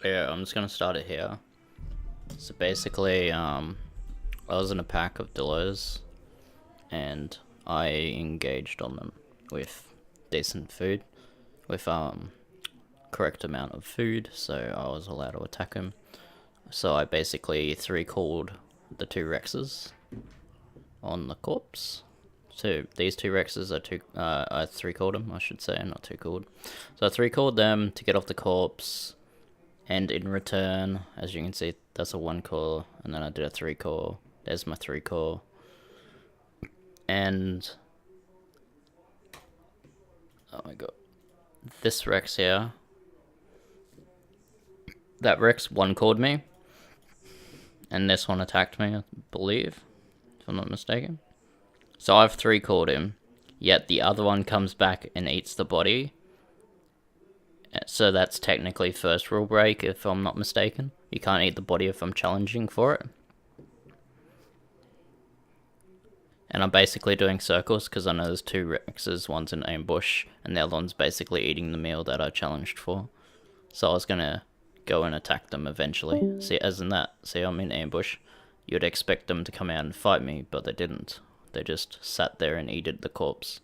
Yeah, I'm just gonna start it here. So basically, I was in a pack of Delos, and I engaged on them with decent food, with correct amount of food, so I was allowed to attack him. So I basically three-called the two Rexes on the corpse. So these two Rexes are I three-called them, I should say, not two-called. So I three-called them to get off the corpse, and in return, as you can see, that's a 1-core, and then I did a 3-core. There's my 3-core. And oh my god. This Rex here. That Rex 1-cored me. And this one attacked me, I believe. If I'm not mistaken. So I've 3-cored him. Yet the other one comes back and eats the body. So that's technically first rule break, if I'm not mistaken. You can't eat the body if I'm challenging for it. And I'm basically doing circles because I know there's two Rexes, one's in ambush, and the other one's basically eating the meal that I challenged for. So I was gonna go and attack them eventually. See, as in that, see, I'm in ambush. You'd expect them to come out and fight me, but they didn't. They just sat there and eated the corpse.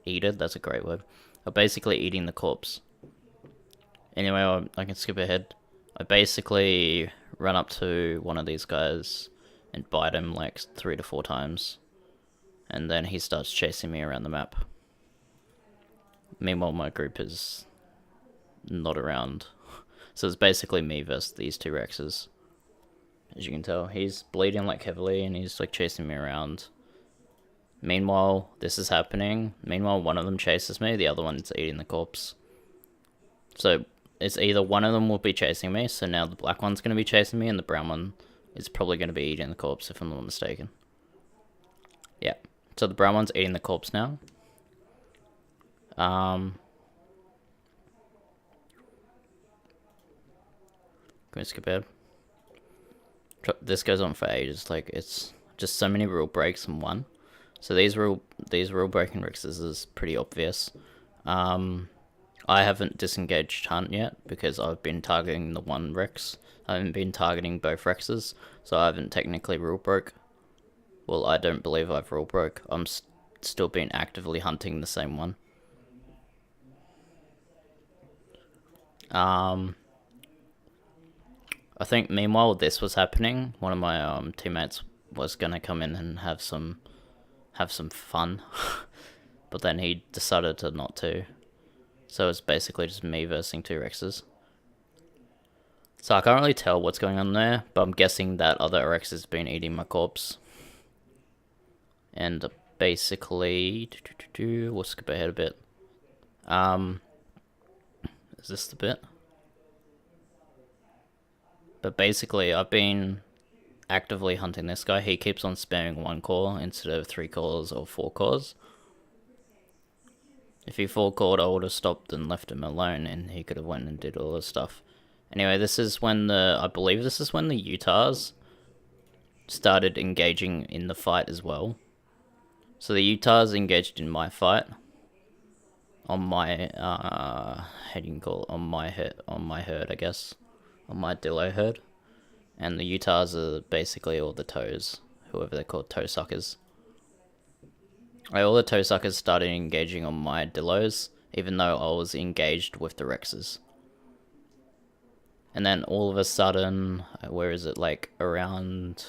Eated? That's a great word. Are basically eating the corpse. Anyway, I can skip ahead. I basically run up to one of these guys and bite him like 3 to 4 times. And then he starts chasing me around the map. Meanwhile, my group is not around. So it's basically me versus these two Rexes. As you can tell, he's bleeding like heavily and he's like chasing me around. Meanwhile, this is happening. Meanwhile, one of them chases me, the other one's eating the corpse. So it's either one of them will be chasing me, so now the black one's going to be chasing me, and the brown one is probably going to be eating the corpse, if I'm not mistaken. Yeah. So the brown one's eating the corpse now. Can we skip ahead? This goes on for ages. Like, it's just so many rule breaks in one. So these rule breaking Rexes is pretty obvious. I haven't disengaged Hunt yet because I've been targeting the one Rex. I haven't been targeting both Rexes, so I haven't technically rule broke. Well, I don't believe I've rule broke. I'm still been actively hunting the same one. I think meanwhile this was happening, one of my teammates was gonna come in and have some fun, but then he decided to not to. So it's basically just me versing two Rexes. So I can't really tell what's going on there, but I'm guessing that other Rex has been eating my corpse. And basically, we'll skip ahead a bit. Is this the bit? But basically, I've been actively hunting this guy. He keeps on spamming 1-core instead of 3-cores or 4-cores. If he 4-cored, I would have stopped and left him alone, and he could have went and did all this stuff. Anyway, this is when I believe this is when the Utahs started engaging in the fight as well. So the Utahs engaged in my fight. On my, how do you call it? On my herd, I guess. On my Dillo herd. And the Utahs are basically all the toes, whoever they're called, toe suckers. All the toe suckers started engaging on my Dillos, even though I was engaged with the Rexes. And then all of a sudden, where is it, like around...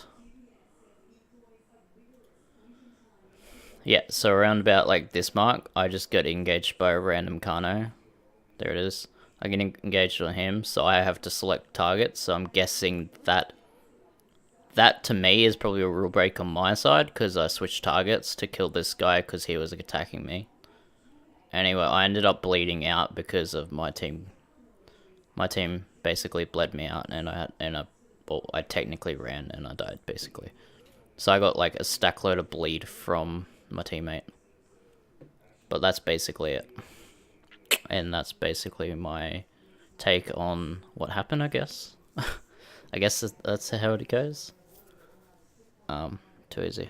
Yeah, so around about like this mark, I just got engaged by a random Kano. There it is. I get engaged on him, so I have to select targets, so I'm guessing that to me is probably a rule break on my side, because I switched targets to kill this guy because he was attacking me. Anyway, I ended up bleeding out because of my team. My team basically bled me out, and I technically ran and I died basically. So I got like a stack load of bleed from my teammate. But that's basically it. And that's basically my take on what happened, I guess. I guess that's how it goes. Too easy.